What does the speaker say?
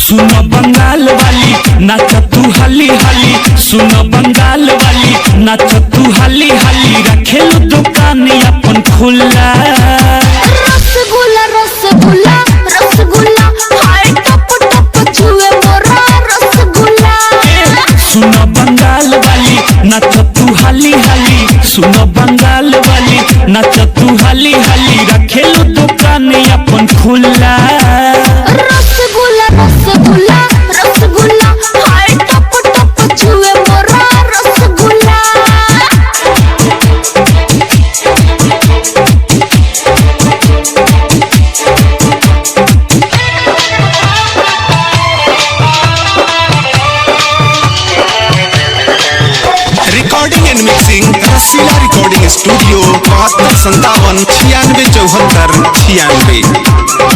सुनो बंगाल वाली नाच तू हाली हाली, सुनो बंगाल वाली नाच तू हाली हाली, रखेलू दुकान अपन खुला। रसगुल्ला रसगुल्ला रसगुल्ला हाय टप टप छुए मोरा रसगुल्ला। सुनो बंगाल वाली नाच तू हाली हाली, सुनो बंगाल वाली नाच तू हाली हाली, रखेलू दुकान अपन खुला। रसगुल्ला रसगुल्ला रसगुल्ला हाय टप टप छुए मोरा rasgulla. Recording and mixing Rasila recording studio 72 57 96 74 96।